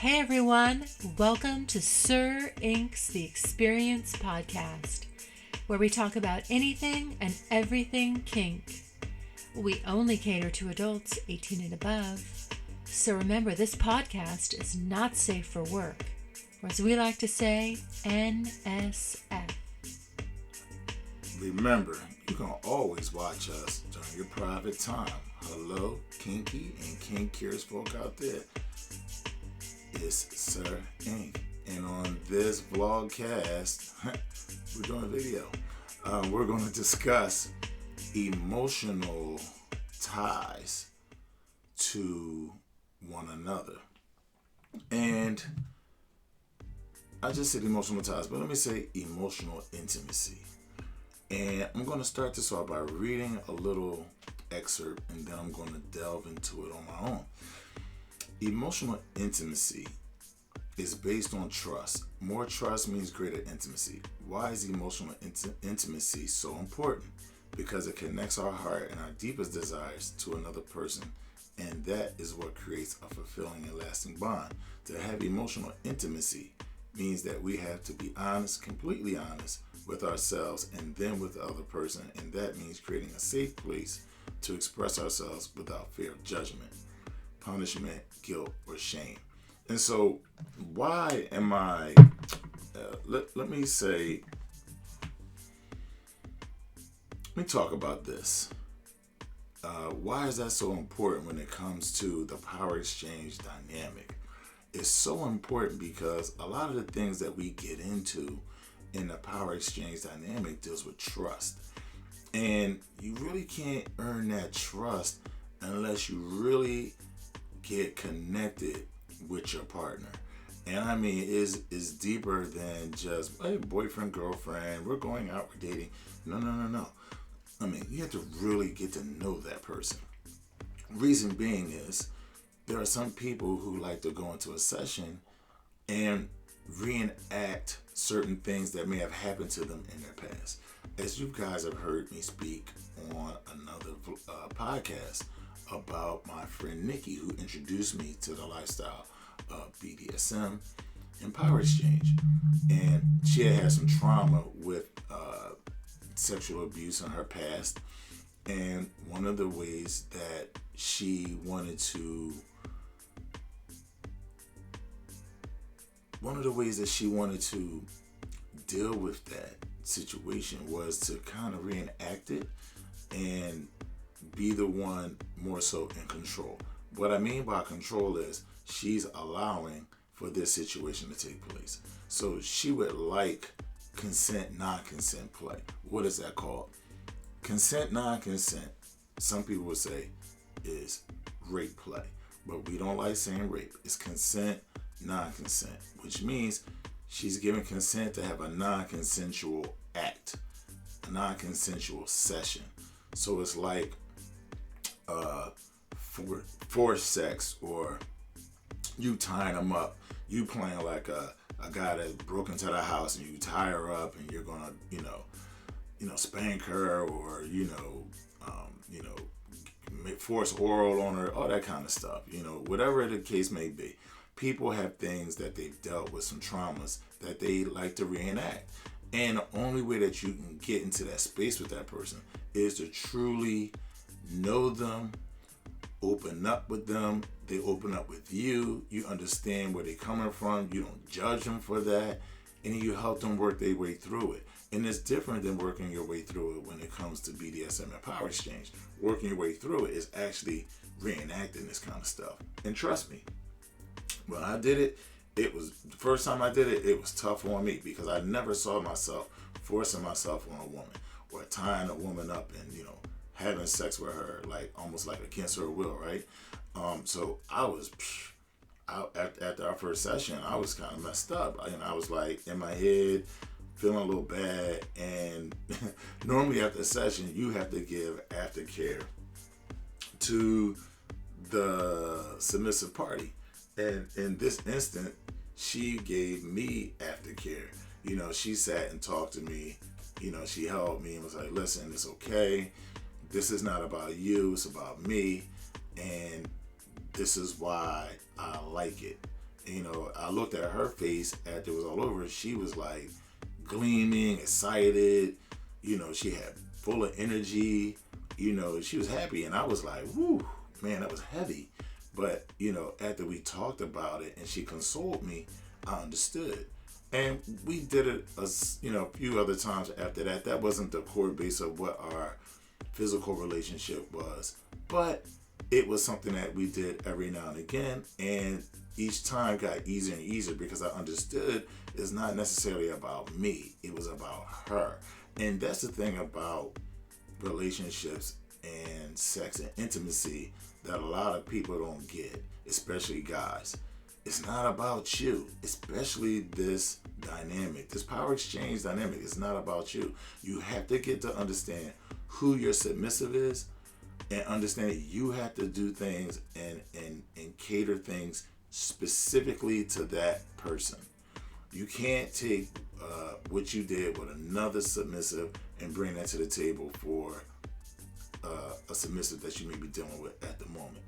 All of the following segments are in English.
Hey everyone, welcome to Sir Inc.'s The Experience Podcast, where we talk about anything and everything kink. We only cater to adults 18 and above, so remember this podcast is not safe for work, or as we like to say, NSF. Remember, you can always watch us during your private time. Hello, kinky and kink curious folk out there. It's Sir Inc. And on this vlogcast, we're doing a video. We're going to discuss emotional ties to one another. And I just said emotional ties, but let me say emotional intimacy. And I'm going to start this off by reading a little excerpt, and then I'm going to delve into it on my own. Emotional intimacy is based on trust. More trust means greater intimacy. Why is emotional intimacy so important? Because it connects our heart and our deepest desires to another person, and that is what creates a fulfilling and lasting bond. To have emotional intimacy means that we have to be honest, completely honest with ourselves and then with the other person, and that means creating a safe place to express ourselves without fear of judgment, punishment, guilt, or shame. And so why am I, let me talk about this. Why is that so important when it comes to the power exchange dynamic? It's so important because a lot of the things that we get into in the power exchange dynamic deals with trust. And you really can't earn that trust unless you really get connected with your partner. And I mean, is deeper than just, hey, boyfriend, girlfriend, we're going out, we're dating. No. I mean, you have to really get to know that person. Reason being is, there are some people who like to go into a session and reenact certain things that may have happened to them in their past. As you guys have heard me speak on another podcast about my friend Nikki, who introduced me to the lifestyle of BDSM and power exchange. And she had some trauma with sexual abuse in her past. And one of the ways that she wanted to deal with that situation was to kind of reenact it and be the one more so in control. What I mean by control is she's allowing for this situation to take place. So she would like consent, non-consent play. What is that called? Consent, non-consent, some people would say is rape play, but we don't like saying rape. It's consent, non-consent, which means she's giving consent to have a non-consensual act, a non-consensual session. So it's like forced sex, or you tying them up, you playing like a guy that broke into the house and you tie her up and you're gonna, spank her, or, force oral on her, all that kind of stuff, whatever the case may be. People have things that they've dealt with, some traumas that they like to reenact. And the only way that you can get into that space with that person is to truly know them, open up with them. They open up with you. You understand where they're coming from. You don't judge them for that. And you help them work their way through it. And it's different than working your way through it when it comes to BDSM and power exchange. Working your way through it is actually reenacting this kind of stuff. And trust me, when I did it, the first time I did it, it was tough on me because I never saw myself forcing myself on a woman or tying a woman up and, having sex with her, like almost like against her will, right? So I was, after our first session, I was kind of messed up. I was like in my head, feeling a little bad. And normally after a session, you have to give aftercare to the submissive party. And in this instant, she gave me aftercare. She sat and talked to me. She held me and was like, listen, it's okay. This is not about you, it's about me. And this is why I like it. I looked at her face after it was all over. She was like gleaming, excited. She had full of energy. She was happy. And I was like, whoo, man, that was heavy. But, after we talked about it and she consoled me, I understood. And we did it, a few other times after that. That wasn't the core base of what our physical relationship was. But it was something that we did every now and again. And each time got easier and easier because I understood it's not necessarily about me. It was about her. And that's the thing about relationships and sex and intimacy that a lot of people don't get, especially guys. It's not about you, especially this dynamic, this power exchange dynamic. It's not about you. You have to get to understand who your submissive is and understand that you have to do things and cater things specifically to that person. You can't take what you did with another submissive and bring that to the table for a submissive that you may be dealing with at the moment.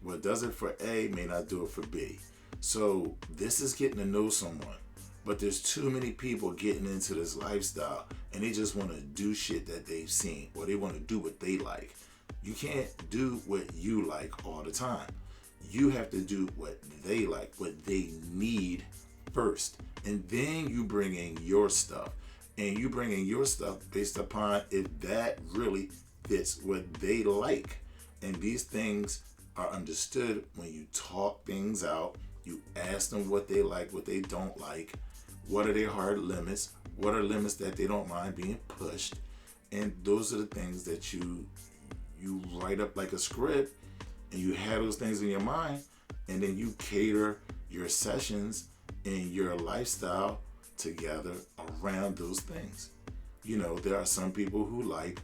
What does it for A may not do it for B. So this is getting to know someone. But there's too many people getting into this lifestyle and they just want to do shit that they've seen, or they want to do what they like. You can't do what you like all the time. You have to do what they like, what they need first. And then you bring in your stuff. And you bring in your stuff based upon if that really fits what they like. And these things are understood when you talk things out. You ask them what they like, what they don't like. What are their hard limits? What are limits that they don't mind being pushed? And those are the things that you write up like a script, and you have those things in your mind, and then you cater your sessions and your lifestyle together around those things. There are some people who like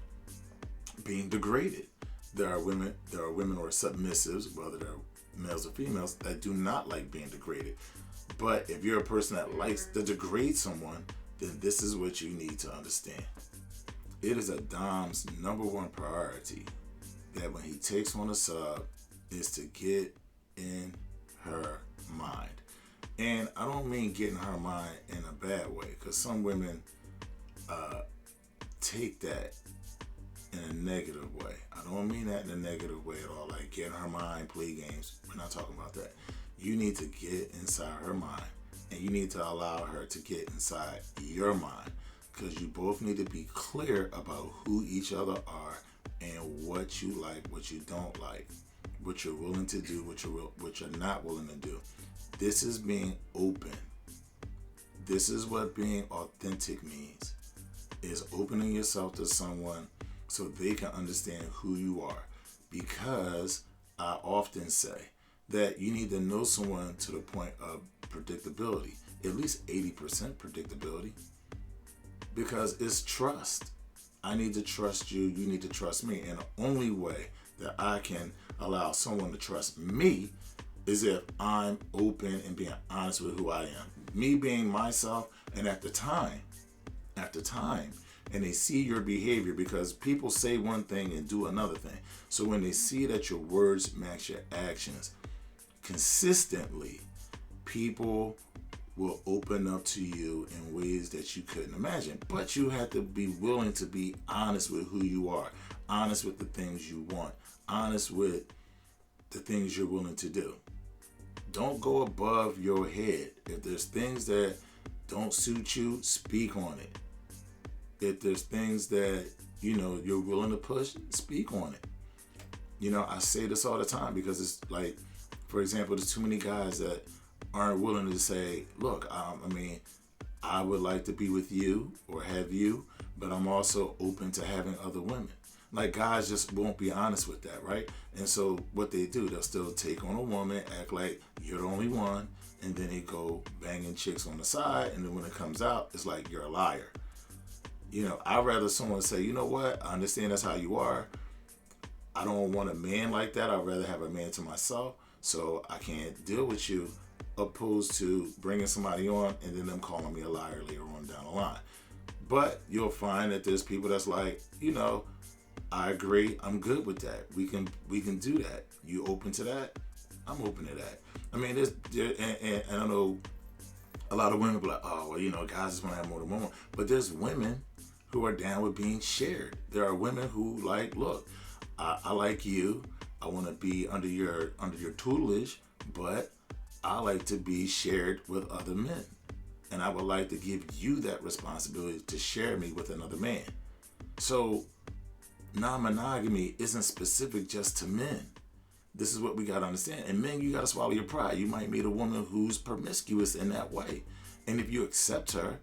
being degraded. There are women or submissives, whether they're males or females, that do not like being degraded. But if you're a person that likes to degrade someone, then this is what you need to understand. It is a dom's number one priority that when he takes on a sub is to get in her mind. And I don't mean get in her mind in a bad way, because some women take that in a negative way. I don't mean that in a negative way at all, like get in her mind, play games. We're not talking about that. You need to get inside her mind, and you need to allow her to get inside your mind, because you both need to be clear about who each other are and what you like, what you don't like, what you're willing to do, what you're not willing to do. This is being open. This is what being authentic means, is opening yourself to someone so they can understand who you are. Because I often say that you need to know someone to the point of predictability, at least 80% predictability, because it's trust. I need to trust you, you need to trust me. And the only way that I can allow someone to trust me is if I'm open and being honest with who I am. Me being myself, and after time, and they see your behavior, because people say one thing and do another thing. So when they see that your words match your actions consistently, people will open up to you in ways that you couldn't imagine. But you have to be willing to be honest with who you are, honest with the things you want, honest with the things you're willing to do. Don't go above your head. If there's things that don't suit you, speak on it. If there's things that, you're willing to push, speak on it. I say this all the time because it's like, for example, there's too many guys that aren't willing to say, look, I would like to be with you or have you, but I'm also open to having other women. Like, guys just won't be honest with that, right? And so what they do, they'll still take on a woman, act like you're the only one, and then they go banging chicks on the side, and then when it comes out, it's like you're a liar. I'd rather someone say, you know what, I understand that's how you are. I don't want a man like that. I'd rather have a man to myself, so I can't deal with you, opposed to bringing somebody on and then them calling me a liar later on down the line. But you'll find that there's people that's like, I agree, I'm good with that. We can do that. You open to that? I'm open to that. I mean, and I know a lot of women be like, oh, well, guys just want to have more than one. But there's women who are down with being shared. There are women who like, look, I like you. I want to be under your tutelage, but I like to be shared with other men. And I would like to give you that responsibility to share me with another man. So non-monogamy isn't specific just to men. This is what we got to understand. And men, you got to swallow your pride. You might meet a woman who's promiscuous in that way. And if you accept her,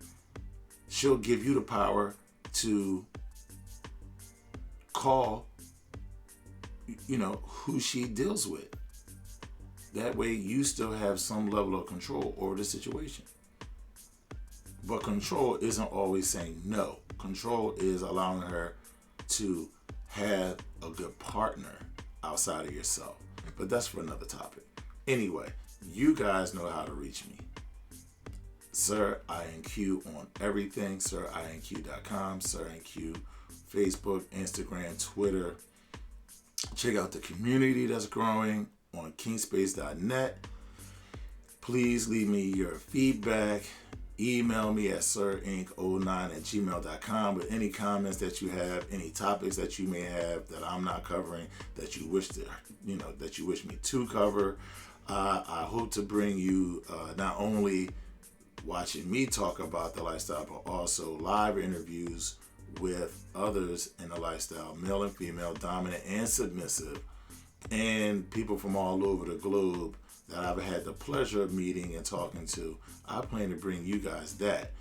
she'll give you the power to call, who she deals with. That way you still have some level of control over the situation. But control isn't always saying no. Control is allowing her to have a good partner outside of yourself. But that's for another topic. Anyway, you guys know how to reach me. Sir INQ on everything. SirINQ.com. SirINQ, Facebook, Instagram, Twitter. Check out the community that's growing on kingspace.net. Please leave me your feedback. Email me at sirinc09@gmail.com with any comments that you have, any topics that you may have that I'm not covering, that you wish me to cover. I hope to bring you not only watching me talk about the lifestyle, but also live interviews with others in the lifestyle, male and female, dominant and submissive, and people from all over the globe that I've had the pleasure of meeting and talking to. I plan to bring you guys that,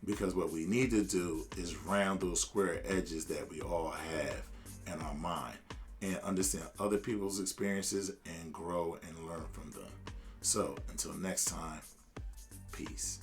because what we need to do is round those square edges that we all have in our mind and understand other people's experiences and grow and learn from them. So until next time, peace.